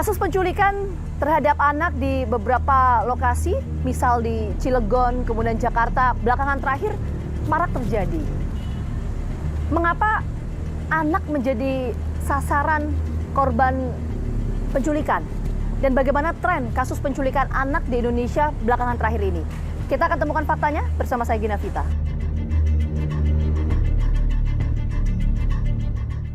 Kasus penculikan terhadap anak di beberapa lokasi, misal di Cilegon, kemudian Jakarta, belakangan terakhir marak terjadi. Mengapa anak menjadi sasaran korban penculikan? Dan bagaimana tren kasus penculikan anak di Indonesia belakangan terakhir ini? Kita akan temukan faktanya bersama saya Gina Vita.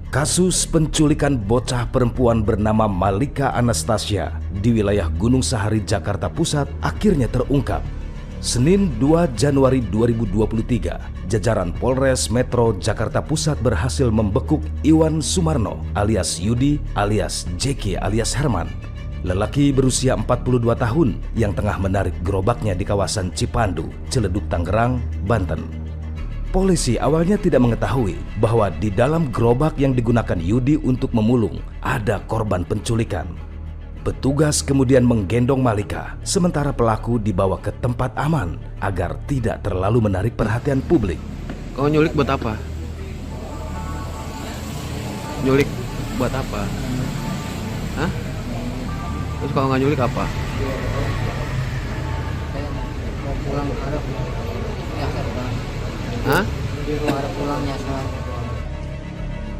Kasus penculikan bocah perempuan bernama Malika Anastasia di wilayah Gunung Sahari, Jakarta Pusat akhirnya terungkap. Senin 2 Januari 2023, jajaran Polres Metro Jakarta Pusat berhasil membekuk Iwan Sumarno alias Yudi alias Jeki alias Herman, lelaki berusia 42 tahun yang tengah menarik gerobaknya di kawasan Cipandu, Ciledug, Tangerang, Banten. Polisi awalnya tidak mengetahui bahwa di dalam gerobak yang digunakan Yudi untuk memulung ada korban penculikan. Petugas kemudian menggendong Malika, sementara pelaku dibawa ke tempat aman agar tidak terlalu menarik perhatian publik. Kau nyulik buat apa? Nyulik buat apa? Hah? Terus kalau nggak nyulik apa? Mau pulang harap ya serba. Hah? Harap pulangnya soalnya.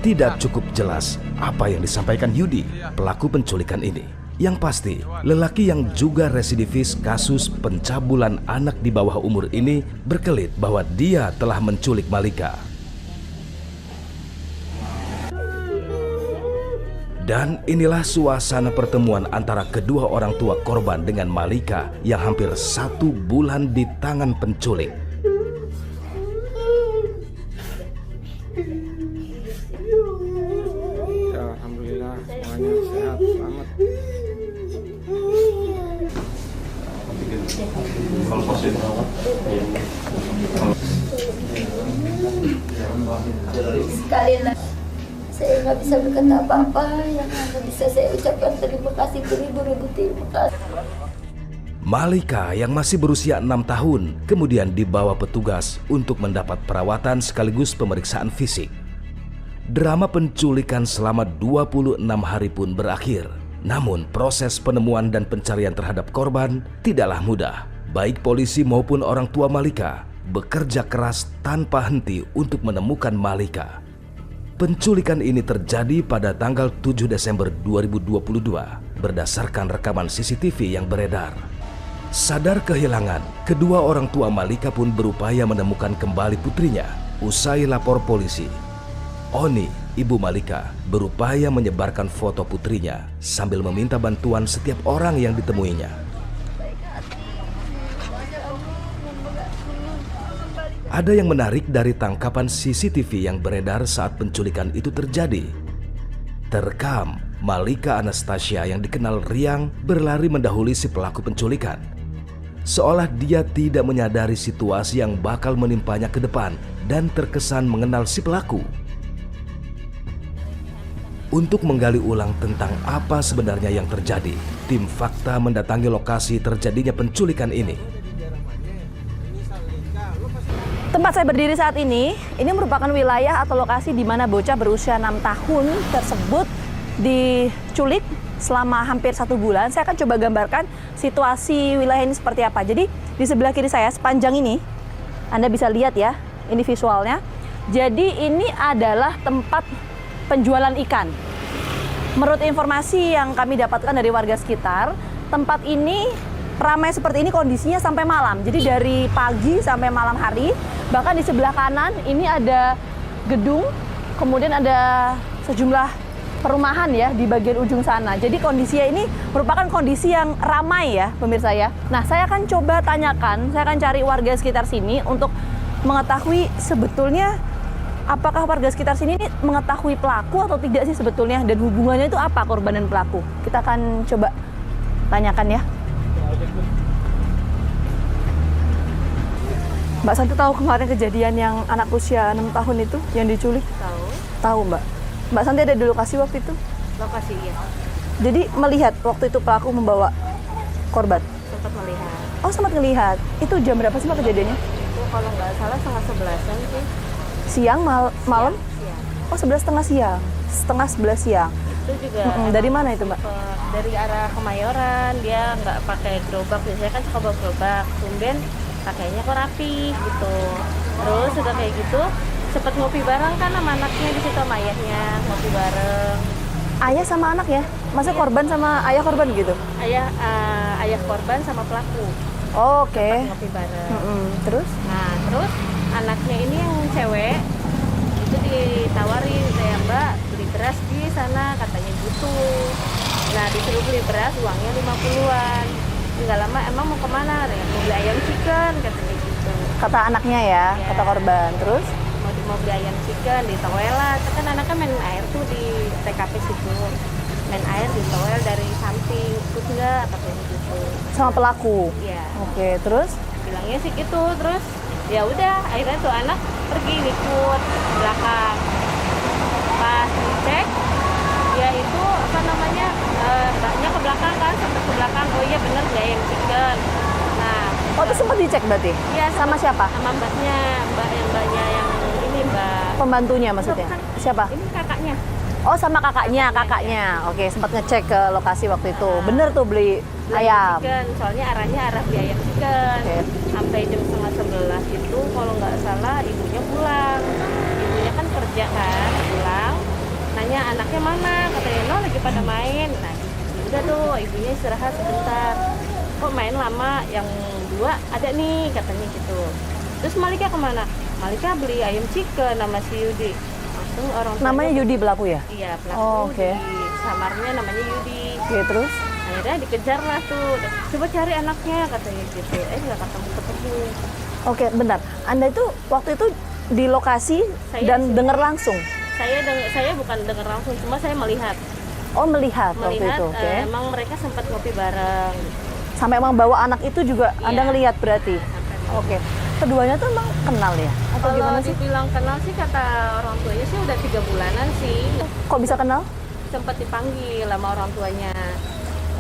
Tidak cukup jelas apa yang disampaikan Yudi, pelaku penculikan ini. Yang pasti, lelaki yang juga residivis kasus pencabulan anak di bawah umur ini berkelit bahwa dia telah menculik Malika. Dan inilah suasana pertemuan antara kedua orang tua korban dengan Malika yang hampir 1 bulan di tangan penculik. Ya, alhamdulillah semuanya sehat, selamat. Sekali lagi saya nggak bisa berkata apa-apa, yang hanya bisa saya ucapkan terima kasih beribu-ribu terima kasih. Malika yang masih berusia 6 tahun kemudian dibawa petugas untuk mendapat perawatan sekaligus pemeriksaan fisik. Drama penculikan selama 26 hari pun berakhir. Namun proses penemuan dan pencarian terhadap korban tidaklah mudah. Baik polisi maupun orang tua Malika bekerja keras tanpa henti untuk menemukan Malika. Penculikan ini terjadi pada tanggal 7 Desember 2022 berdasarkan rekaman CCTV yang beredar. Sadar kehilangan, kedua orang tua Malika pun berupaya menemukan kembali putrinya usai lapor polisi. Oni, ibu Malika, berupaya menyebarkan foto putrinya sambil meminta bantuan setiap orang yang ditemuinya. Ada yang menarik dari tangkapan CCTV yang beredar saat penculikan itu terjadi. Terekam Malika Anastasia yang dikenal riang berlari mendahului si pelaku penculikan. Seolah dia tidak menyadari situasi yang bakal menimpanya ke depan dan terkesan mengenal si pelaku. Untuk menggali ulang tentang apa sebenarnya yang terjadi, tim Fakta mendatangi lokasi terjadinya penculikan ini. Tempat saya berdiri saat ini merupakan wilayah atau lokasi di mana bocah berusia 6 tahun tersebut diculik selama hampir 1 bulan. Saya akan coba gambarkan situasi wilayah ini seperti apa. Jadi di sebelah kiri saya sepanjang ini, Anda bisa lihat ya, ini visualnya. Jadi ini adalah tempat penjualan ikan. Menurut informasi yang kami dapatkan dari warga sekitar, tempat ini ramai seperti ini kondisinya sampai malam. Jadi dari pagi sampai malam hari. Bahkan di sebelah kanan ini ada gedung, kemudian ada sejumlah perumahan ya di bagian ujung sana. Jadi kondisinya ini merupakan kondisi yang ramai ya pemirsa ya. Nah, saya akan coba tanyakan, saya akan cari warga sekitar sini untuk mengetahui sebetulnya apakah warga sekitar sini ini mengetahui pelaku atau tidak sih sebetulnya, dan hubungannya itu apa korban dan pelaku. Kita akan coba tanyakan ya. Mbak Santi tahu kemarin kejadian yang anak usia 6 tahun itu yang diculik? Tahu? Tahu Mbak. Mbak Santi ada di lokasi waktu itu? Lokasi ya. Jadi melihat waktu itu pelaku membawa korban? Sempat melihat. Oh, sempat ngelihat. Itu jam berapa sih Mbak kejadiannya? Itu kalau nggak salah 10:30 sih. Siang, malam? Siang. Oh, 11 setengah siang. Setengah 11 siang. itu juga Dari mana itu, Mbak? dari arah Kemayoran. Dia nggak pakai gerobak, biasanya kan suka bawa gerobak, tumben pakainya kok rapi gitu. Terus udah kayak gitu sempet ngopi bareng kan sama anaknya di situ, sama ayahnya ngopi bareng. Ayah sama anak ya? Masa korban sama ayah korban gitu? Ayah korban sama pelaku Oh, oke. ngopi bareng. Terus? Nah, terus anaknya ini yang cewek itu ditawarin kayak, Mbak beli beras di sana, katanya gitu. Nah, disuruh beli beras, uangnya 50-an. Nggak lama, emang mau kemana? Ya, mau beli ayam chicken, katanya gitu. Kata anaknya ya, Iya. kata korban. Terus? Mau beli ayam chicken di toilet. Kan anaknya main air tuh di TKP situ. Main air di toilet dari samping, ikut nggak? Katanya gitu. Sama pelaku? Iya. Oke, terus? Bilangnya sih gitu, terus ya udah akhirnya tuh anak pergi ngikut belakang. Pas dicek ya itu apa namanya, mbaknya ke belakang kan, sampai ke belakang, oh iya bener gak yang chicken. Nah, Oh, itu sempat dicek berarti? iya, Sama siapa? sama mbaknya yang ini, mbak Pembantunya maksudnya? Bukan. Siapa? Ini kakaknya. Oh, sama kakaknya. Oke, sempat ngecek ke lokasi waktu itu. Bener tuh beli ayam. Chicken, soalnya arahnya arah beli ayam chicken. Oke. Sampai jam 10:30 itu kalau nggak salah ibunya pulang. Ibunya kan kerja kan, pulang. Nanya anaknya mana, katanya no lagi pada main. Nah, udah tuh ibunya istirahat sebentar. Kok main lama, yang dua ada nih, katanya gitu. Terus Malika kemana? Malika beli ayam chicken sama si Yudi. Langsung orang tuanya- Namanya Yudi pelaku ya? Iya, pelaku Oh, oke. di samarnya namanya Yudi. Oke, terus? Akhirnya dikejar lah tuh, coba cari anaknya, katanya gitu. Nggak ketemu. Oke, bentar. Anda itu waktu itu di lokasi Saya dan di sini. dengar langsung? Saya bukan dengar langsung, cuma saya melihat. Oh, melihat waktu Melihat itu, oke. emang mereka sempat ngopi bareng. Sampai emang bawa anak itu juga Iya. Anda ngelihat berarti? Sampai- Oke. Keduanya tuh emang kenal ya? Atau Kalau gimana sih? dibilang kenal sih, kata orang tuanya sih udah 3 bulanan sih. Kok bisa kenal? Sempat dipanggil sama orang tuanya.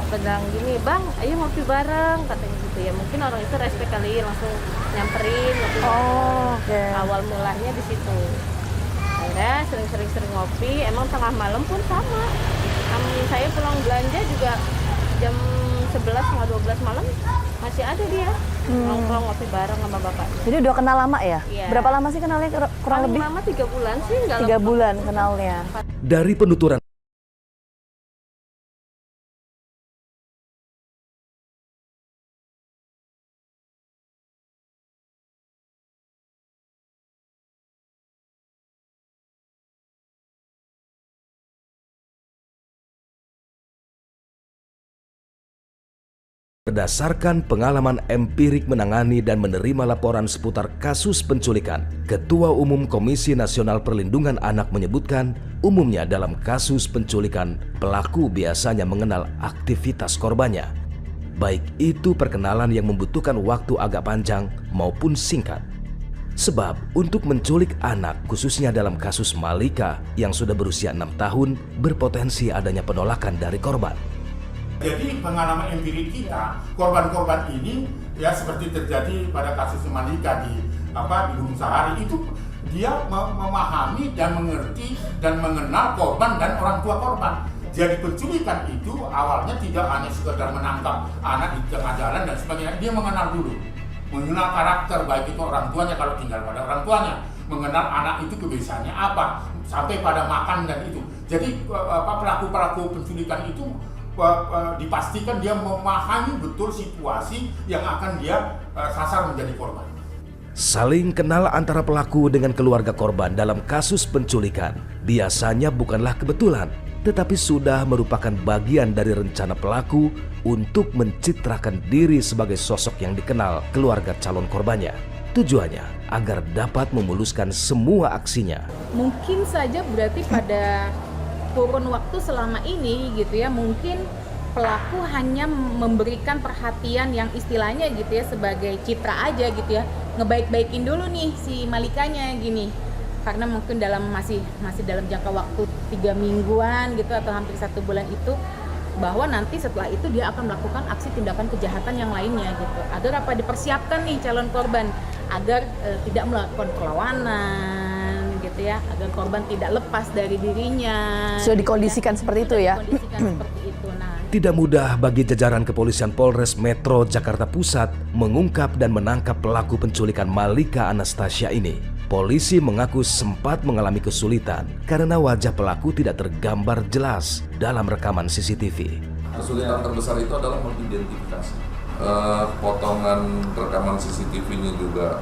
Bilang gini, Bang, ayo ngopi bareng, katanya gitu ya. Mungkin orang itu respect kali, langsung nyamperin ngopi bareng. Oh, oke. Awal mulanya di situ. Akhirnya sering-sering ngopi, emang tengah malam pun sama. Saya pulang belanja juga jam 11 setengah 12 malam masih ada dia nongkrong ngopi bareng sama bapaknya. Jadi udah kenal lama ya? Iya. Berapa lama sih kenalnya kurang Paling lebih? lama 3 bulan sih, nggak 3 lama. bulan kenalnya. Dari penuturan berdasarkan pengalaman empirik menangani dan menerima laporan seputar kasus penculikan, Ketua Umum Komisi Nasional Perlindungan Anak menyebutkan, umumnya dalam kasus penculikan, pelaku biasanya mengenal aktivitas korbannya. Baik itu perkenalan yang membutuhkan waktu agak panjang maupun singkat. Sebab untuk menculik anak, khususnya dalam kasus Malika yang sudah berusia 6 tahun, berpotensi adanya penolakan dari korban. Jadi pengalaman empirik kita, korban-korban ini ya seperti terjadi pada kasus Malika di Gunung Sahari, itu dia memahami dan mengerti dan mengenal korban dan orang tua korban. Jadi penculikan itu awalnya tidak hanya sekedar menangkap anak di tengah jalan dan sebagainya, dia mengenal dulu, mengenal karakter, baik itu orang tuanya kalau tinggal pada orang tuanya, mengenal anak itu kebiasaannya apa, sampai pada makan dan itu. Jadi pelaku-pelaku penculikan itu dipastikan dia memahami betul situasi yang akan dia sasar menjadi korban. Saling kenal antara pelaku dengan keluarga korban dalam kasus penculikan biasanya bukanlah kebetulan, tetapi sudah merupakan bagian dari rencana pelaku untuk mencitrakan diri sebagai sosok yang dikenal keluarga calon korbannya. Tujuannya agar dapat memuluskan semua aksinya. Mungkin saja berarti pada kurun waktu selama ini gitu ya, mungkin pelaku hanya memberikan perhatian yang istilahnya gitu ya sebagai citra aja gitu ya, ngebaik-baikin dulu nih si Malikanya gini, karena mungkin masih dalam jangka waktu 3 mingguan gitu atau hampir 1 bulan itu, bahwa nanti setelah itu dia akan melakukan aksi tindakan kejahatan yang lainnya gitu, agar dipersiapkan nih calon korban agar tidak melakukan perlawanan gitu gitu ya, agar korban tidak lepas dari dirinya. Sudah dikondisikan seperti itu ya? Dikondisikan seperti itu. Nah, Tidak mudah bagi jajaran kepolisian Polres Metro Jakarta Pusat mengungkap dan menangkap pelaku penculikan Malika Anastasia ini. Polisi mengaku sempat mengalami kesulitan karena wajah pelaku tidak tergambar jelas dalam rekaman CCTV. Kesulitan terbesar itu adalah mengidentifikasi. Potongan rekaman CCTV-nya juga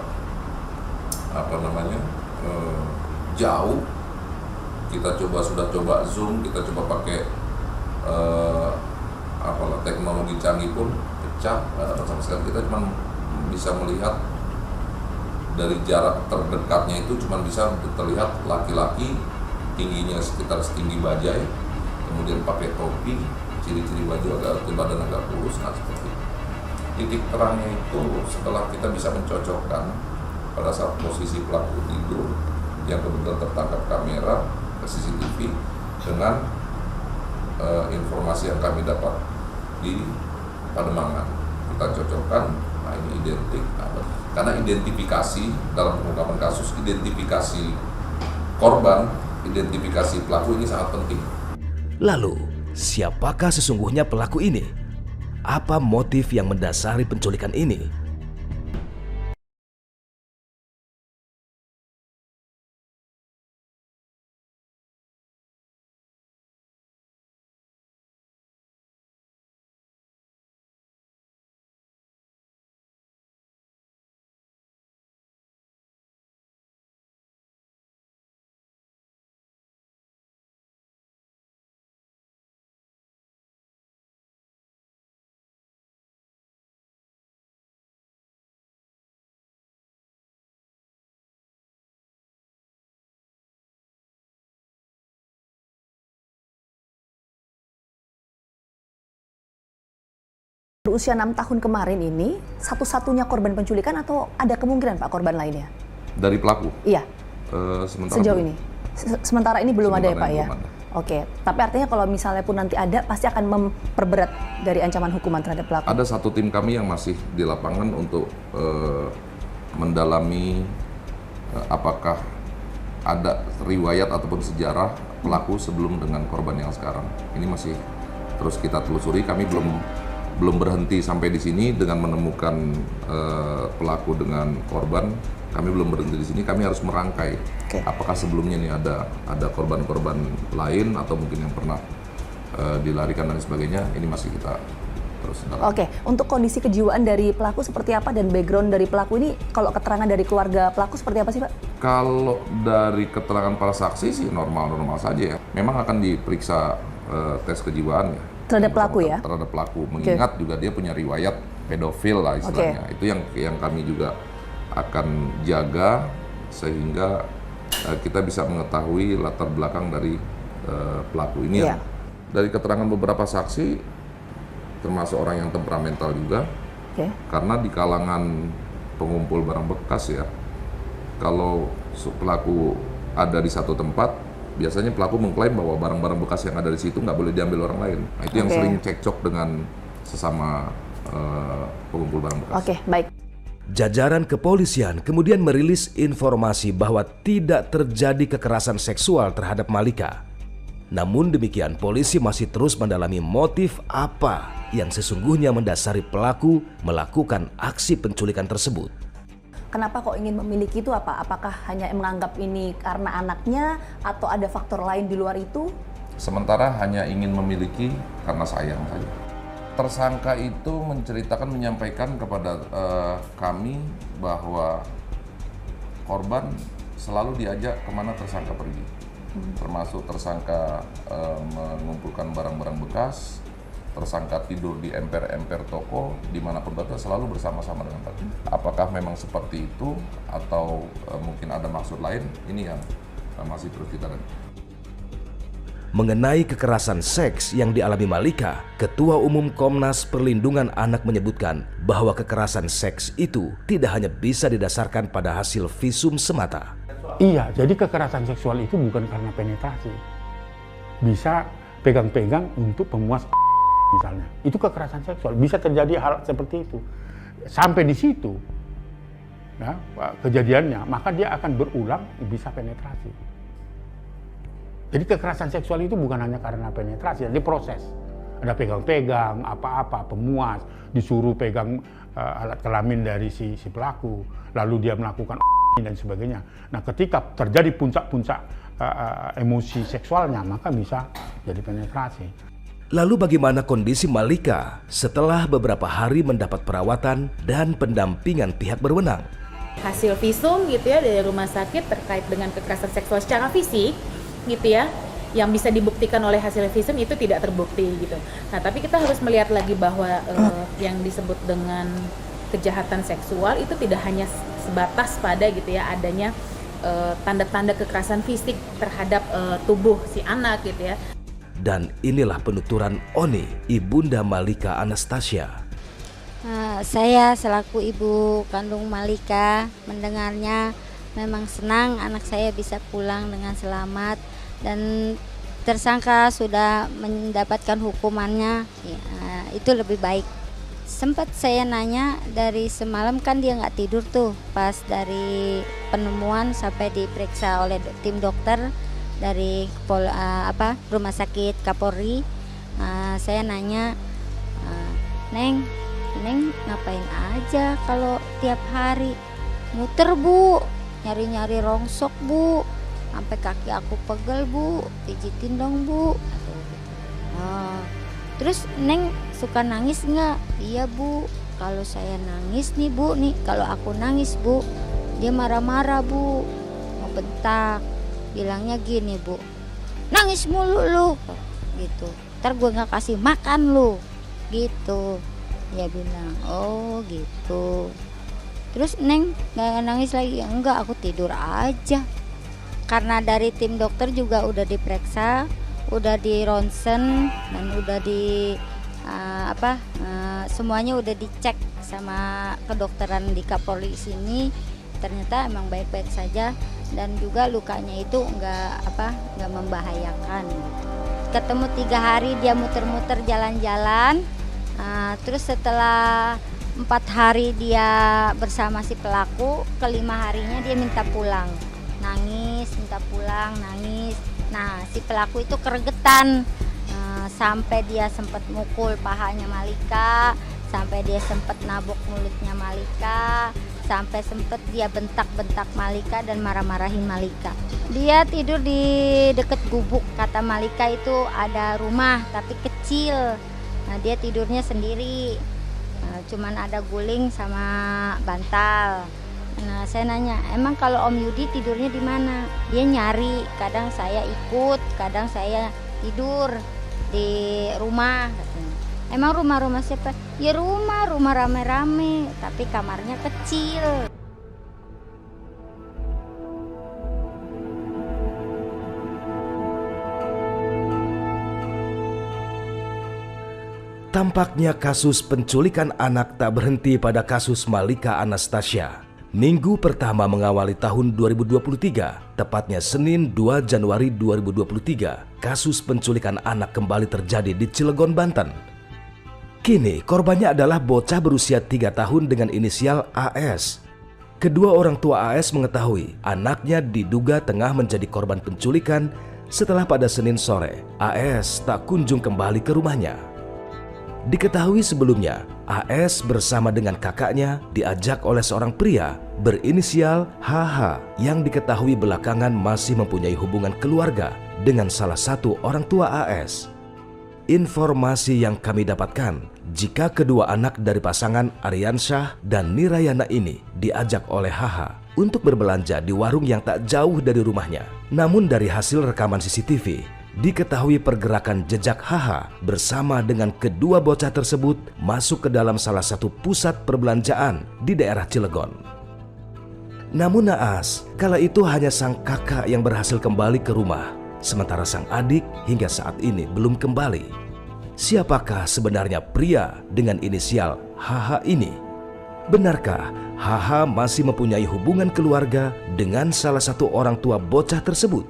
jauh. Kita sudah coba zoom, kita coba pakai teknologi canggih pun pecah, nggak dapat sama sekali. Kita cuma bisa melihat dari jarak terdekatnya itu cuma bisa terlihat laki-laki, tingginya sekitar setinggi bajai, kemudian pakai topi, ciri-ciri baju badan agak kurus, nah seperti itu. Titik terangnya itu setelah kita bisa mencocokkan pada saat posisi pelaku tidur yang kebetulan tertangkap kamera ke CCTV dengan informasi yang kami dapat di Pademangan, kita cocokkan. Nah ini identik, karena identifikasi dalam pengungkapan kasus, identifikasi korban, identifikasi pelaku ini sangat penting. Lalu, siapakah sesungguhnya pelaku ini? Apa motif yang mendasari penculikan ini? Berusia 6 tahun kemarin ini satu-satunya korban penculikan atau ada kemungkinan Pak korban lainnya? Dari pelaku? Iya. Sejauh belum. ini? Sementara ini belum ada ya Pak ya? Belum ada. Oke, tapi artinya kalau misalnya pun nanti ada, pasti akan memperberat dari ancaman hukuman terhadap pelaku? Ada satu tim kami yang masih di lapangan untuk mendalami apakah ada riwayat ataupun sejarah pelaku sebelum dengan korban yang sekarang. Ini masih terus kita telusuri, kami belum berhenti sampai di sini dengan menemukan pelaku dengan korban. Kami belum berhenti di sini, kami harus merangkai. Apakah sebelumnya nih ada korban-korban lain atau mungkin yang pernah dilarikan dan sebagainya. Ini masih kita terus dalam. Oke, untuk kondisi kejiwaan dari pelaku seperti apa dan background dari pelaku ini, kalau keterangan dari keluarga pelaku seperti apa sih Pak? Kalau dari keterangan para saksi sih normal-normal saja ya. Memang akan diperiksa tes kejiwaan ya. Terhadap pelaku ya? Terhadap pelaku, mengingat juga dia punya riwayat pedofil lah istilahnya. Itu yang kami juga akan jaga sehingga kita bisa mengetahui latar belakang dari pelaku ini. Yeah. Dari keterangan beberapa saksi, termasuk orang yang temperamental juga, karena di kalangan pengumpul barang bekas ya, kalau pelaku ada di satu tempat, biasanya pelaku mengklaim bahwa barang-barang bekas yang ada di situ nggak boleh diambil orang lain. Nah, itu yang sering cekcok dengan sesama pengumpul barang bekas. Oke, baik. Jajaran kepolisian kemudian merilis informasi bahwa tidak terjadi kekerasan seksual terhadap Malika. Namun demikian, polisi masih terus mendalami motif apa yang sesungguhnya mendasari pelaku melakukan aksi penculikan tersebut. Kenapa kok ingin memiliki itu apa? Apakah hanya menganggap ini karena anaknya atau ada faktor lain di luar itu? Sementara hanya ingin memiliki karena sayang saja. Tersangka itu menyampaikan kepada kami bahwa korban selalu diajak kemana tersangka pergi. Termasuk tersangka mengumpulkan barang-barang bekas, tersangka tidur di emper-emper toko, dimanapun berada selalu bersama-sama dengan pelaku. Apakah memang seperti itu atau mungkin ada maksud lain, ini yang masih terus kita lihat. Mengenai kekerasan seks yang dialami Malika, Ketua Umum Komnas Perlindungan Anak menyebutkan bahwa kekerasan seks itu tidak hanya bisa didasarkan pada hasil visum semata. Iya, jadi kekerasan seksual itu bukan karena penetrasi. Bisa pegang-pegang untuk pemuas misalnya. Itu kekerasan seksual, bisa terjadi hal seperti itu. Sampai di situ ya, kejadiannya, maka dia akan berulang bisa penetrasi. Jadi kekerasan seksual itu bukan hanya karena penetrasi, jadi proses. Ada pegang-pegang, apa-apa, pemuas, disuruh pegang alat kelamin dari si pelaku, lalu dia melakukan dan sebagainya. Nah, ketika terjadi puncak-puncak emosi seksualnya, maka bisa jadi penetrasi. Lalu bagaimana kondisi Malika setelah beberapa hari mendapat perawatan dan pendampingan pihak berwenang? Hasil visum gitu ya dari rumah sakit terkait dengan kekerasan seksual secara fisik gitu ya, yang bisa dibuktikan oleh hasil visum itu tidak terbukti gitu. Nah, tapi kita harus melihat lagi bahwa yang disebut dengan kejahatan seksual itu tidak hanya sebatas pada gitu ya adanya tanda-tanda kekerasan fisik terhadap tubuh si anak gitu ya. Dan inilah penuturan Oni, ibunda Malika Anastasia. Saya selaku ibu kandung Malika mendengarnya memang senang anak saya bisa pulang dengan selamat dan tersangka sudah mendapatkan hukumannya, ya, itu lebih baik. Sempat saya nanya dari semalam kan dia nggak tidur tuh pas dari penemuan sampai diperiksa oleh tim dokter dari rumah sakit Kapolri. Saya nanya, Neng ngapain aja kalau tiap hari muter Bu, nyari-nyari rongsok Bu, sampai kaki aku pegel Bu, pijitin dong Bu. Terus Neng suka nangis nggak? Iya Bu, kalau saya nangis nih Bu, kalau aku nangis Bu, dia marah-marah Bu, mau bentak. Bilangnya gini Bu, nangis mulu lu, gitu. Ntar gue nggak kasih makan lu, gitu. Dia bilang, oh gitu. Terus Neng nggak nangis lagi? Enggak, aku tidur aja. Karena dari tim dokter juga udah diperiksa, udah di ronsen dan udah semuanya udah dicek sama kedokteran di Kapolri sini. Ternyata emang baik-baik saja dan juga lukanya itu nggak membahayakan. Ketemu 3 hari dia muter-muter jalan-jalan, terus setelah 4 hari dia bersama si pelaku, ke-5 harinya dia minta pulang, nangis, minta pulang, nangis. Nah, si pelaku itu keregetan, sampai dia sempat mukul pahanya Malika, sampai dia sempat nabok mulutnya Malika, sampai sempat dia bentak-bentak Malika dan marah-marahin Malika. Dia tidur di dekat gubuk, kata Malika itu ada rumah tapi kecil. Nah, dia tidurnya sendiri, cuman ada guling sama bantal. Nah, saya nanya, emang kalau Om Yudi tidurnya di mana? Dia nyari, kadang saya ikut, kadang saya tidur di rumah. Emang rumah siapa? Ya rumah rame-rame, tapi kamarnya kecil. Tampaknya kasus penculikan anak tak berhenti pada kasus Malika Anastasia. Minggu pertama mengawali tahun 2023, tepatnya Senin 2 Januari 2023, kasus penculikan anak kembali terjadi di Cilegon, Banten. Kini korbannya adalah bocah berusia 3 tahun dengan inisial AS. Kedua orang tua AS mengetahui anaknya diduga tengah menjadi korban penculikan setelah pada Senin sore AS tak kunjung kembali ke rumahnya. Diketahui sebelumnya, AS bersama dengan kakaknya diajak oleh seorang pria berinisial HH yang diketahui belakangan masih mempunyai hubungan keluarga dengan salah satu orang tua AS. Informasi yang kami dapatkan, jika kedua anak dari pasangan Aryansyah dan Nirayana ini diajak oleh HH untuk berbelanja di warung yang tak jauh dari rumahnya. Namun dari hasil rekaman CCTV, diketahui pergerakan jejak HH bersama dengan kedua bocah tersebut masuk ke dalam salah satu pusat perbelanjaan di daerah Cilegon. Namun naas, kala itu hanya sang kakak yang berhasil kembali ke rumah, sementara sang adik hingga saat ini belum kembali. Siapakah sebenarnya pria dengan inisial HH ini? Benarkah HH masih mempunyai hubungan keluarga dengan salah satu orang tua bocah tersebut?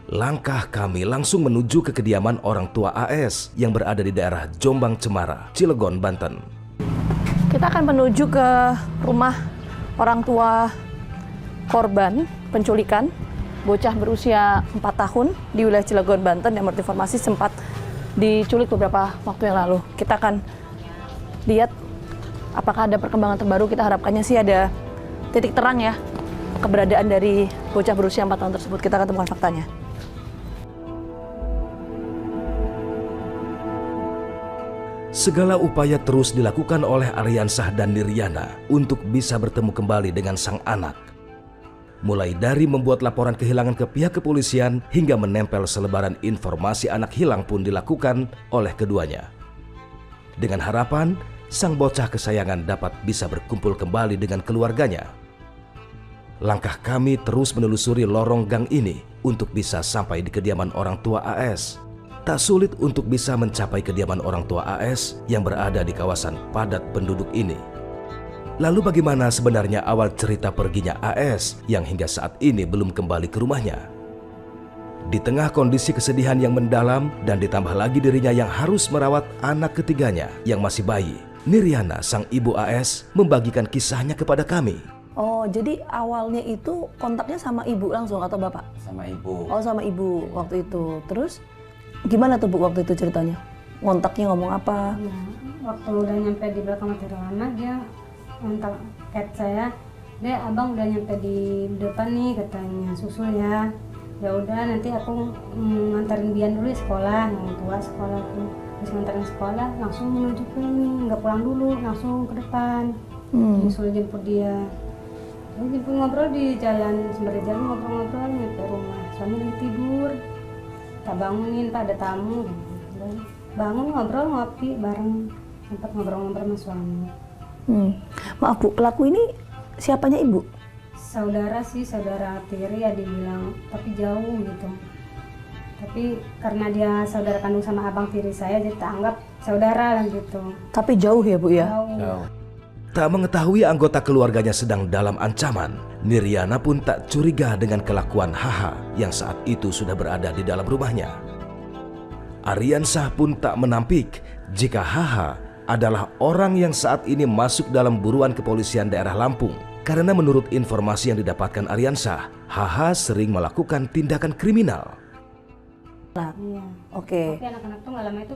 Langkah kami langsung menuju ke kediaman orang tua AS yang berada di daerah Jombang Cemara, Cilegon, Banten. Kita akan menuju ke rumah orang tua korban penculikan bocah berusia 4 tahun di wilayah Cilegon, Banten yang menurut informasi sempat diculik beberapa waktu yang lalu. Kita akan lihat apakah ada perkembangan terbaru. Kita harapkannya sih ada titik terang ya keberadaan dari bocah berusia 4 tahun tersebut. Kita akan temukan faktanya. Segala upaya terus dilakukan oleh Aryansah dan Niriana untuk bisa bertemu kembali dengan sang anak. Mulai dari membuat laporan kehilangan ke pihak kepolisian hingga menempel selebaran informasi anak hilang pun dilakukan oleh keduanya. Dengan harapan, sang bocah kesayangan dapat bisa berkumpul kembali dengan keluarganya. Langkah kami terus menelusuri lorong gang ini untuk bisa sampai di kediaman orang tua AS. Tak sulit untuk bisa mencapai kediaman orang tua AS yang berada di kawasan padat penduduk ini. Lalu bagaimana sebenarnya awal cerita perginya AS yang hingga saat ini belum kembali ke rumahnya? Di tengah kondisi kesedihan yang mendalam dan ditambah lagi dirinya yang harus merawat anak ketiganya yang masih bayi, Niriana, sang ibu AS, membagikan kisahnya kepada kami. Oh, jadi awalnya itu kontaknya sama ibu langsung atau bapak? Sama ibu. Oh, sama ibu waktu itu. Terus gimana tuh Bu waktu itu ceritanya? Ngontaknya ngomong apa? Ya, waktu udah nyampe di belakang Hotel Lama, dia ngontak cat saya, "Dek, abang udah nyampe di depan nih," katanya, "susul ya." Ya udah, nanti aku nganterin Bian dulu ya sekolah, yang tua sekolah tuh. Terus nganterin sekolah, langsung menuju ke ini, nggak pulang dulu, langsung ke depan. Nyusul jemput dia. Lalu jemput ngobrol di jalan, sembari jalan ngobrol-ngobrol nyampe rumah. Suami lagi tidur, tak bangunin, Pak ada tamu. Bangun ngobrol ngopi bareng, sempat ngobrol-ngobrol sama suami. Maaf Bu, pelaku ini siapanya ibu? Saudara sih, saudara tiri ya dibilang, tapi jauh gitu. Tapi karena dia saudara kandung sama abang tiri saya, jadi tak anggap saudara lah gitu. Tapi jauh ya Bu ya? Jauh. Tak mengetahui anggota keluarganya sedang dalam ancaman, Niriana pun tak curiga dengan kelakuan Haha yang saat itu sudah berada di dalam rumahnya. Aryansah pun tak menampik jika Haha adalah orang yang saat ini masuk dalam buruan kepolisian daerah Lampung. Karena menurut informasi yang didapatkan Aryansah, Haha sering melakukan tindakan kriminal. Nah, iya. Oke. Tapi anak-anak tuh nggak lama itu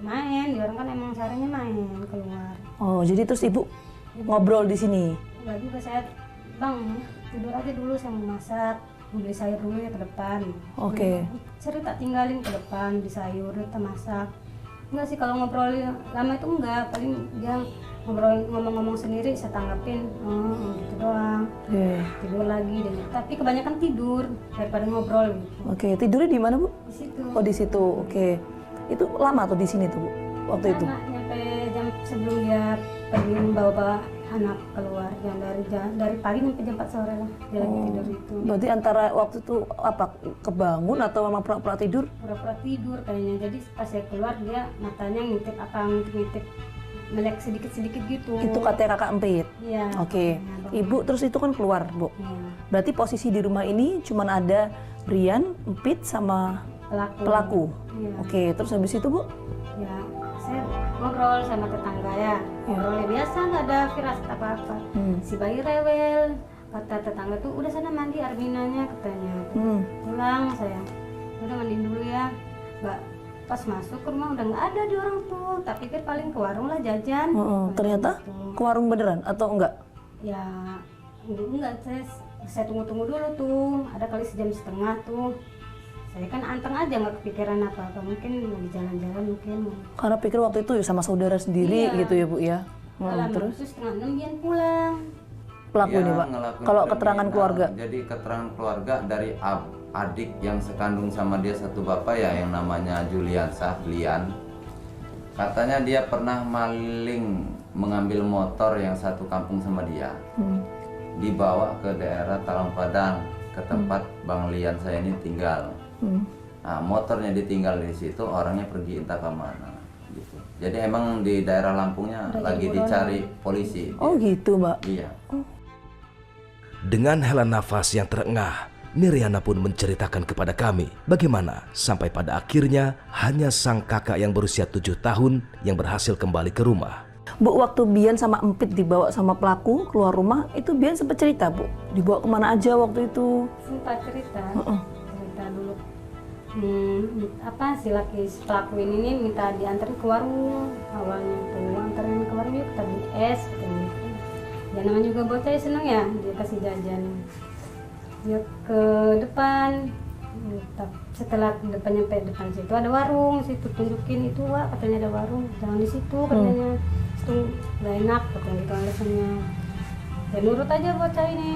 main, dia orang kan emang seharinya main keluar. Oh, jadi terus ibu ngobrol di sini? Enggak juga, saya, "Bang, tidur aja dulu, saya mau masak, mau beli sayur dulu ya ke depan." Oke. Cerita tinggalin ke depan, beli sayur, kita masak. Enggak sih, kalau ngobrol lama itu enggak, paling dia ngomong-ngomong sendiri, saya tanggapin, gitu doang. Tidur lagi, tapi kebanyakan tidur daripada ngobrol gitu. Oke, tidurnya di mana Bu? Di situ. Oh di situ, oke. Itu lama tuh di sini tuh Bu, waktu itu? Nyampe jam sebelum dia pergi membawa anak keluar, yang dari pagi sampai jam 4 sore lah dia lagi tidur itu. Berarti antara waktu itu apa, kebangun atau memang pura-pura tidur? Pura-pura tidur kayaknya, jadi pas saya keluar dia matanya ngintip ngintip melek sedikit-sedikit gitu. Itu katanya kakak empit? Iya. Oke. Ibu terus itu kan keluar Bu? Iya. Berarti posisi di rumah ini cuman ada Brian, Empit sama pelaku? Iya. Oke, terus habis itu Bu? Ya, saya ngobrol sama tetangga ya. Ngobrolnya biasa, nggak ada firasat apa-apa. Si bayi rewel, kata tetangga tuh, "Udah sana mandi Arminanya," katanya. Pulang saya, "Udah mandiin dulu ya." Mbak, pas masuk ke rumah udah nggak ada di orang tuh, tak pikir paling ke warung lah jajan. Ternyata ke warung beneran atau enggak? Ya enggak, saya tunggu-tunggu dulu tuh, ada kali sejam setengah tuh. Saya kan anteng aja, nggak kepikiran apa-apa, mungkin lagi jalan-jalan mungkin. Karena pikir waktu itu sama saudara sendiri gitu ya Bu ya? Terus setengah 6 dia pulang. Pelaku ini Pak? Kalau keterangan keluarga? Jadi keterangan keluarga dari adik yang sekandung sama dia satu bapak ya, yang namanya Juliansah, Lian. Katanya dia pernah maling mengambil motor yang satu kampung sama dia. Dibawa ke daerah Talang Padang, ke tempat Bang Lian saya ini tinggal. Nah, motornya ditinggal di situ, orangnya pergi entah kemana gitu. Jadi emang di daerah Lampungnya lagi dicari polisi. Oh gitu Mbak? Iya. Dengan hela nafas yang terengah, Niriana pun menceritakan kepada kami bagaimana sampai pada akhirnya hanya sang kakak yang berusia 7 tahun yang berhasil kembali ke rumah. Bu, waktu Bian sama Empit dibawa sama pelaku keluar rumah, itu Bian sempat cerita, Bu? Dibawa kemana aja waktu itu? Sempat cerita, cerita dulu. Si pelaku ini nih minta dianterin ke warung. Awalnya tuh anterin ke warung, yuk kita beli es. Katanya. Ya namanya juga bocah ya, seneng ya, dia kasih jajan. Dia ke depan. Setelah nyampe depan situ ada warung, situ tunjukin itu, Wak, katanya ada warung, jangan di situ katanya, itu nggak enak katanya gitu alasannya. Ya nurut aja bocah ini,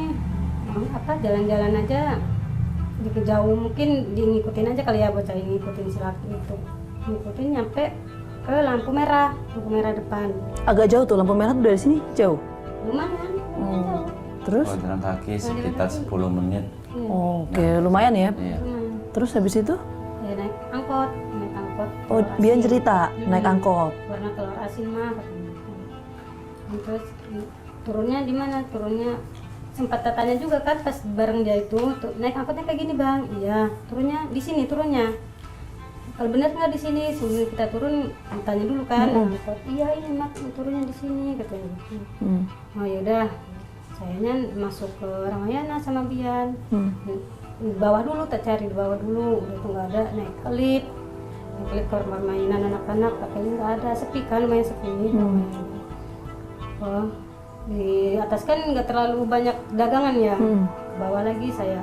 jalan-jalan aja, dikit jauh mungkin ngikutin aja kali ya bocah ini, ngikutin si laki itu, ngikutin nyampe ke lampu merah depan. Agak jauh tuh lampu merah tuh dari sini jauh. Lumayan. Jauh. Terus? Kalau jalan kaki sekitar 10 menit. Oke, lumayan ya. Iya. Terus habis itu? Ya naik angkot. Oh, Bian cerita naik angkot. Warna telur asin mah katanya. Terus turunnya di mana? Turunnya sempat tanya juga kan pas bareng dia itu, naik angkotnya kayak gini bang. Iya, turunnya di sini turunnya. Kalau benar nggak di sini, sebelum kita turun tanya dulu kan. Angkot. Iya ini mak turunnya di sini katanya. Oh yaudah, sayanya masuk ke Ramayana sama Bian. Di bawah dulu, tak cari di bawah dulu, udah tuh nggak ada, naik ke lift ke kamar mainan anak-anak, tapi nggak ada, sepi kan, lumayan sepi. Oh, di atas kan nggak terlalu banyak dagangan ya. Ke bawah lagi saya,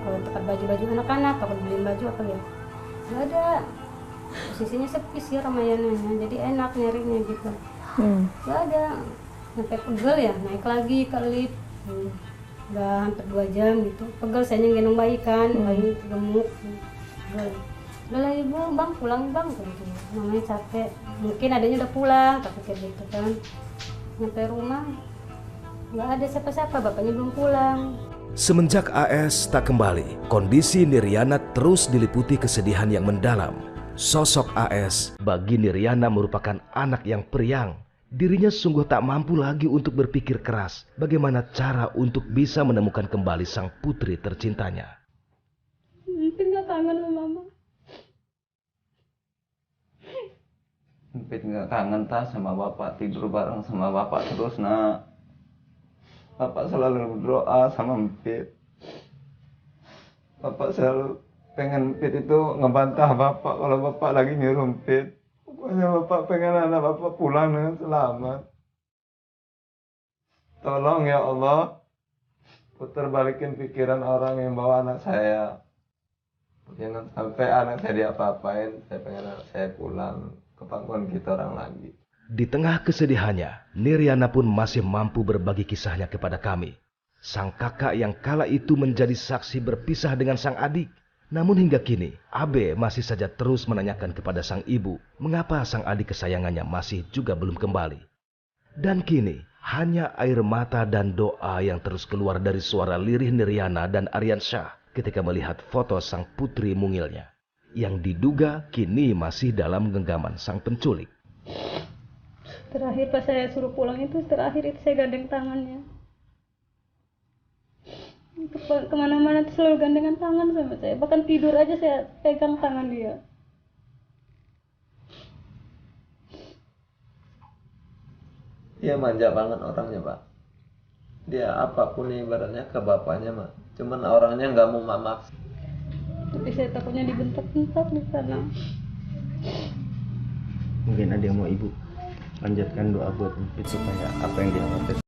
kalau tempat baju-baju anak-anak, takut beliin baju apa ya, nggak ada, posisinya sepi sih Ramayananya, jadi enak nyarinya gitu. Nggak ada, sampai pegel ya, naik lagi ke lift. Udah hampir 2 jam gitu, pegel saya gendong bayi kan, bayi gemuk, pegel. Udah lah ibu, bang pulang bang, gitu. Namanya capek, mungkin adanya udah pulang, tapi kayak gitu kan. Nyampe rumah, nggak ada siapa-siapa, bapaknya belum pulang. Semenjak AS tak kembali, kondisi Niriana terus diliputi kesedihan yang mendalam. Sosok AS bagi Niriana merupakan anak yang periang. Dirinya sungguh tak mampu lagi untuk berpikir keras bagaimana cara untuk bisa menemukan kembali sang putri tercintanya. Mungkin gak kangen sama mama. Empit nggak kangen tas sama bapak, tidur bareng sama bapak terus nak. Bapak selalu berdoa sama Empit. Bapak selalu pengen Empit itu ngebantah bapak kalau bapak lagi nyuruh Empit. Pokoknya bapak pengen anak bapak pulang dengan selamat. Tolong ya Allah, putar balikin pikiran orang yang bawa anak saya. Jangan sampai anak saya diapa-apain, saya pengen anak saya pulang ke pangkuan kita orang lagi. Di tengah kesedihannya, Niriana pun masih mampu berbagi kisahnya kepada kami. Sang kakak yang kala itu menjadi saksi berpisah dengan sang adik. Namun hingga kini, Abe masih saja terus menanyakan kepada sang ibu, mengapa sang adik kesayangannya masih juga belum kembali. Dan kini, hanya air mata dan doa yang terus keluar dari suara lirih Niriana dan Aryansyah ketika melihat foto sang putri mungilnya, yang diduga kini masih dalam genggaman sang penculik. Terakhir pas saya suruh pulang itu, terakhir itu saya gandeng tangannya. Kemana-mana tuh selalu gandengan tangan sama saya, bahkan tidur aja saya pegang tangan dia. Dia manja banget orangnya pak. Dia apapun ibaratnya ke bapaknya mah, cuman orangnya nggak mau maksa. Tapi saya takutnya dibentak-bentak di sana. Mungkin ada yang mau ibu panjatkan doa buat Empit supaya apa yang dia lakukan.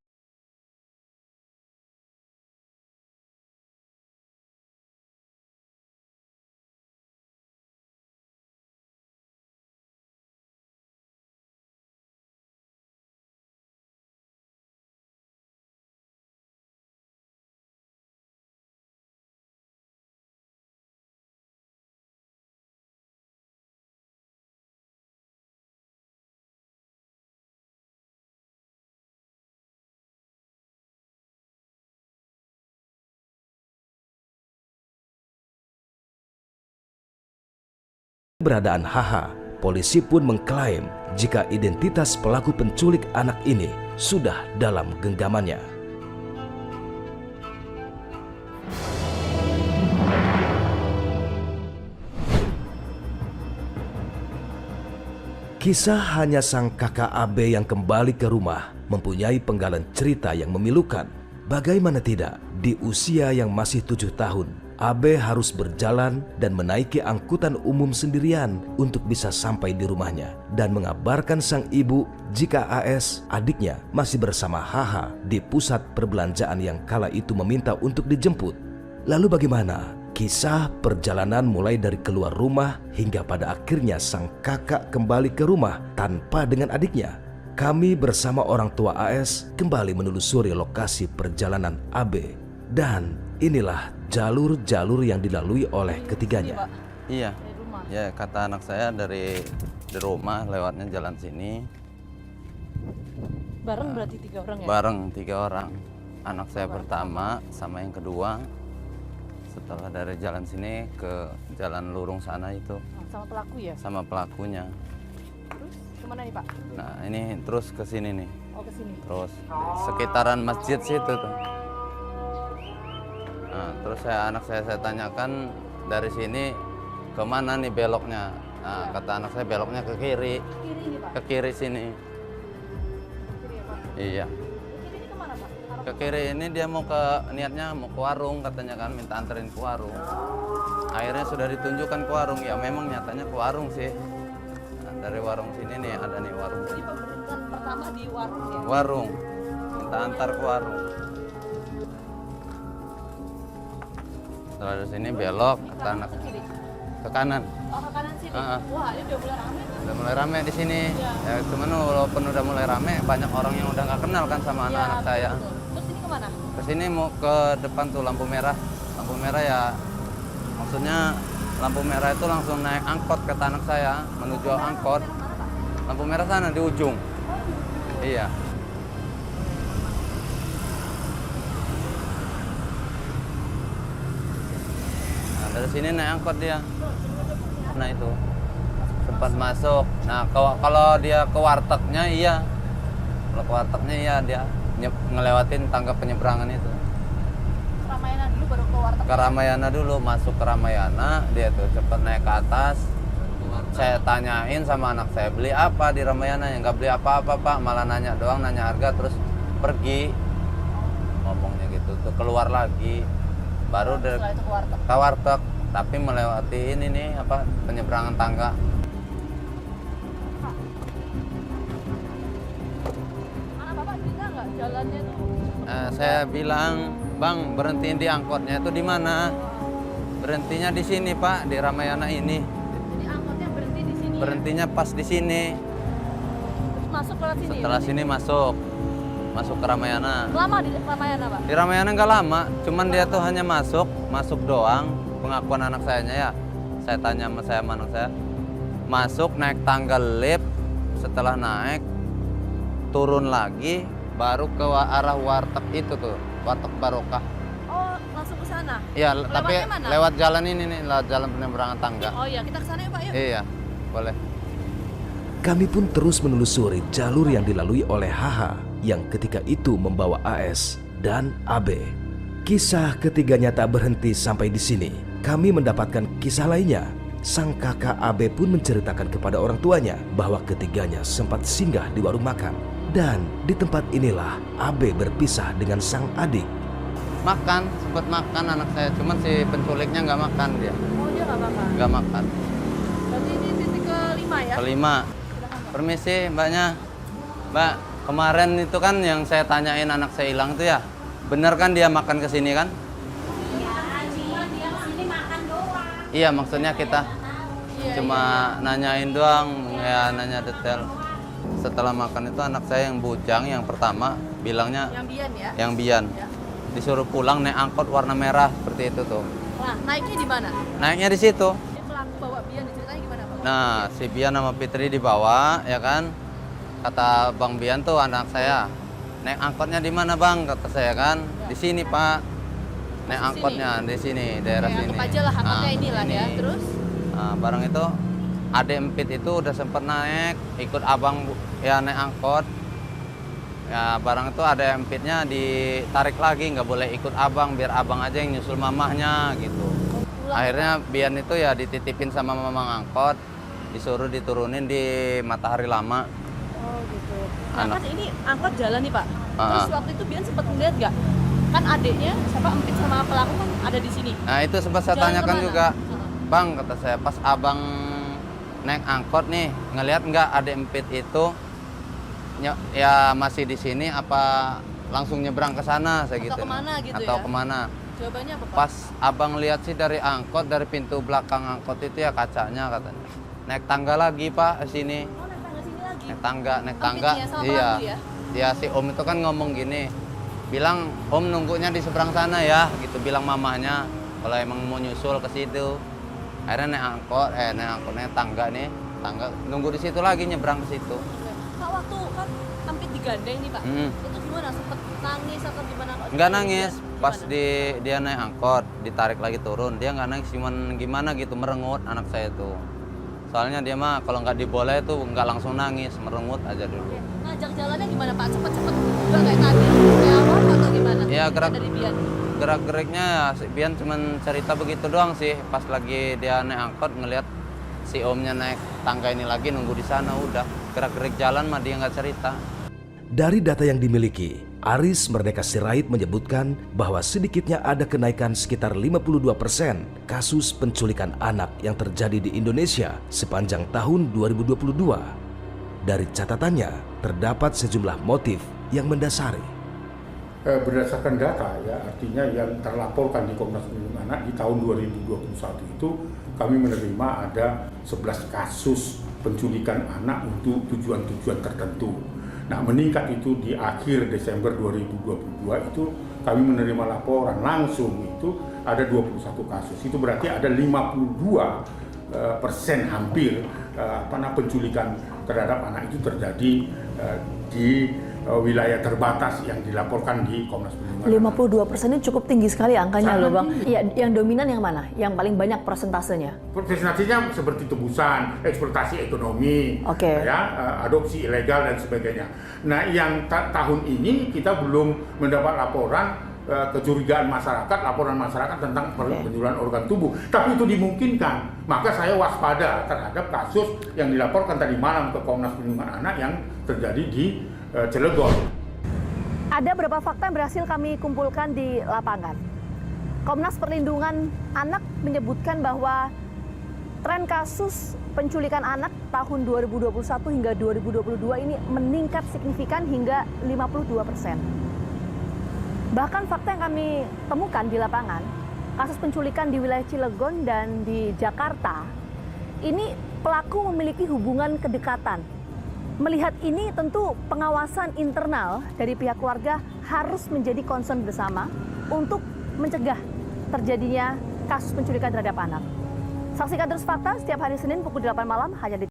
Keberadaan HH, polisi pun mengklaim jika identitas pelaku penculik anak ini sudah dalam genggamannya. Kisah hanya sang kakak AB yang kembali ke rumah mempunyai penggalan cerita yang memilukan. Bagaimana tidak, di usia yang masih 7 tahun, AB harus berjalan dan menaiki angkutan umum sendirian untuk bisa sampai di rumahnya dan mengabarkan sang ibu jika AS, adiknya, masih bersama HH di pusat perbelanjaan yang kala itu meminta untuk dijemput. Lalu bagaimana? Kisah perjalanan mulai dari keluar rumah hingga pada akhirnya sang kakak kembali ke rumah tanpa dengan adiknya. Kami bersama orang tua AS kembali menelusuri lokasi perjalanan AB. Dan inilah jalur-jalur yang dilalui oleh ketiganya. Iya, ya kata anak saya dari rumah lewatnya jalan sini. Bareng berarti 3 orang ya? Bareng 3 orang. Anak saya pertama sama yang kedua. Setelah dari jalan sini ke jalan lurung sana itu. Sama pelaku ya? Sama pelakunya. Terus kemana nih Pak? Nah ini terus ke sini nih. Oh ke sini. Terus sekitaran masjid situ tuh. Nah, terus anak saya tanyakan dari sini kemana nih beloknya. Nah, kata anak saya beloknya ke kiri. Kiri ini Pak? Ke kiri sini. Kiri ya Pak? Iya. Kiri ini kemana Pak? Ke kiri ini dia mau niatnya mau ke warung katanya kan, minta anterin ke warung. Akhirnya sudah ditunjukkan ke warung, ya memang nyatanya ke warung sih. Nah, dari warung sini nih ada nih warung. Jadi pemberhentian pertama di warung ya? Warung, minta antar ke warung. Setelah dari sini belok ke kanan. Oh ke kanan sini? Wah ini udah mulai rame. Udah mulai rame di sini. Ya, cuman walaupun udah mulai rame, banyak orang yang udah nggak kenal kan sama anak-anak saya. Betul. Terus ini kemana? Ke sini mau ke depan tuh lampu merah. Lampu merah ya, maksudnya lampu merah itu langsung naik angkot kata anak saya menuju angkot. Lampu merah sana di ujung. Iya. Nah, dari sini naik angkot dia. Nah itu sempat masuk. Nah kalau dia ke wartegnya iya. Kalau ke wartegnya iya dia ngelewatin tangga penyeberangan itu. Ramayana dulu baru ke warteg. Ke Ramayana dulu, masuk ke Ramayana, dia tuh cepet naik ke atas. Saya tanyain sama anak saya, beli apa di Ramayana? Ya nggak beli apa-apa Pak, malah nanya doang, nanya harga terus pergi. Ngomongnya gitu, tuh keluar lagi. Baru setelah itu ke warteg, tapi melewati ini nih apa penyeberangan tangga. Anak Bapak cerita nggak jalannya tuh? Saya bilang, Bang, berhentiin di angkotnya itu di mana? Berhentinya di sini Pak, di Ramayana ini. Jadi angkotnya berhenti di sini? Berhentinya pas di sini. Terus masuk lewat sini? Setelah sini masuk ke Ramayana. Lama di Ramayana Pak? Di Ramayana nggak lama, cuman dia tuh hanya masuk doang. Pengakuan anak sayanya ya. Saya tanya sama anak saya. Masuk naik tangga lift, setelah naik turun lagi, baru ke arah warteg itu tuh, warteg Barokah. Oh, langsung ke sana? Iya, Lewatnya tapi mana? lewat jalan ini nih, lewat jalan penyeberangan tangga. Oh iya, kita ke sana ya Pak yuk. Iya, boleh. Kami pun terus menelusuri jalur yang dilalui oleh HH yang ketika itu membawa AS dan AB. Kisah ketiganya tak berhenti sampai di sini. Kami mendapatkan kisah lainnya. Sang kakak AB pun menceritakan kepada orang tuanya bahwa ketiganya sempat singgah di warung makan. Dan di tempat inilah AB berpisah dengan sang adik. Makan, sempat makan anak saya, cuman si penculiknya nggak makan dia. Oh dia nggak makan? Nggak makan. Berarti ini titik kelima ya? Kelima. Permisi mbaknya. Mbak, kemarin itu kan yang saya tanyain anak saya hilang itu ya. Bener kan dia makan ke sini kan? Iya, maksudnya kita cuma nanyain doang, ya nanya detail. Setelah makan itu anak saya yang bujang yang pertama bilangnya yang Bian ya? Yang Bian. Ya. Disuruh pulang naik angkot warna merah seperti itu tuh. Nah, naiknya di mana? Naiknya di situ. Ini pelaku bawa Bian diceritanya gimana Pak? Nah, si Bian sama Fitri dibawa, ya kan? Kata Bang Bian tuh anak saya, naik angkotnya di mana Bang? Kata saya kan, di sini Pak. Naik angkotnya di sini, daerah sini. Anggap aja lah angkotnya inilah ya, terus? Nah, barang itu, Ade Empit itu udah sempet naik, ikut abang ya naik angkot. Ya barang itu ada empitnya ditarik lagi, nggak boleh ikut abang, biar abang aja yang nyusul mamahnya gitu. Akhirnya Bian itu ya dititipin sama mamang angkot. disuruh diturunin di Matahari Lama. Oh gitu. Nah, Anak. kan ini angkot jalan nih Pak. Terus waktu itu Bian sempat ngeliat nggak? Kan adiknya siapa Empit sama pelaku kan ada di sini. Nah itu sempat saya Jalan tanyakan kemana? juga, Bang, kata saya, pas abang naik angkot nih, ngelihat nggak adik Empit itu ya masih di sini apa langsung nyebrang ke sana, saya Atau gitu. kemana gitu Atau ya? kemana? Jawabannya apa Pak? Pas abang lihat sih dari angkot, dari pintu belakang angkot itu ya kacanya katanya. Naik tangga lagi Pak ke sini. Oh naik tangga sini lagi. Naik tangga. Empitnya sama Iya. pelaku ya? Ya si Om itu kan ngomong gini, bilang Om nunggunya di seberang sana ya, gitu bilang mamahnya. Kalau emang mau nyusul ke situ, akhirnya naik tangga nih, tangga nunggu di situ lagi nyebrang ke situ. Pak waktu kan Empit digandeng nih Pak. Itu gimana? Sempet nangis atau gimana? Nggak nangis, pas dia naik angkot, ditarik lagi turun, dia nggak nangis, cuman gimana gitu merengut anak saya tuh. Soalnya dia mah kalau nggak diboleh tuh nggak langsung nangis, merengut aja dulu. Ngajak jalannya gimana Pak? Cepet-cepet juga kayak tadi, kayak awal atau gimana? Ya Dari Bian. gerak-geriknya si Bian cuman cerita begitu doang sih. Pas lagi dia naik angkot ngelihat si omnya naik tangga ini lagi nunggu di sana, udah gerak-gerik jalan mah dia nggak cerita. Dari data yang dimiliki, Aris Merdeka Sirait menyebutkan bahwa sedikitnya ada kenaikan sekitar 52% kasus penculikan anak yang terjadi di Indonesia sepanjang tahun 2022. Dari catatannya, terdapat sejumlah motif yang mendasari. Berdasarkan data ya, artinya yang terlaporkan di Komnas Perlindungan Anak di tahun 2021 itu kami menerima ada 11 kasus penculikan anak untuk tujuan-tujuan tertentu. Nah, meningkat itu di akhir Desember 2022 itu kami menerima laporan langsung itu ada 21 kasus. Itu berarti ada 52% hampir penculikan terhadap anak itu terjadi di wilayah terbatas yang dilaporkan di Komnas Perlindungan Anak. 52% ini cukup tinggi sekali angkanya loh Bang. Iya, yang dominan yang mana? Yang paling banyak persentasenya? Persentasenya seperti tebusan, eksploitasi ekonomi, adopsi ilegal dan sebagainya. Nah, yang tahun ini kita belum mendapat laporan kecurigaan masyarakat, laporan masyarakat tentang penjualan organ tubuh. Tapi itu dimungkinkan. Maka saya waspada terhadap kasus yang dilaporkan tadi malam ke Komnas Perlindungan Anak yang terjadi di Cilegon. Ada beberapa fakta yang berhasil kami kumpulkan di lapangan. Komnas Perlindungan Anak menyebutkan bahwa tren kasus penculikan anak tahun 2021 hingga 2022 ini meningkat signifikan hingga 52%. Bahkan fakta yang kami temukan di lapangan, kasus penculikan di wilayah Cilegon dan di Jakarta, ini pelaku memiliki hubungan kedekatan. Melihat ini tentu pengawasan internal dari pihak keluarga harus menjadi concern bersama untuk mencegah terjadinya kasus penculikan terhadap anak. Saksikan terus fakta setiap hari Senin pukul 8 malam hanya di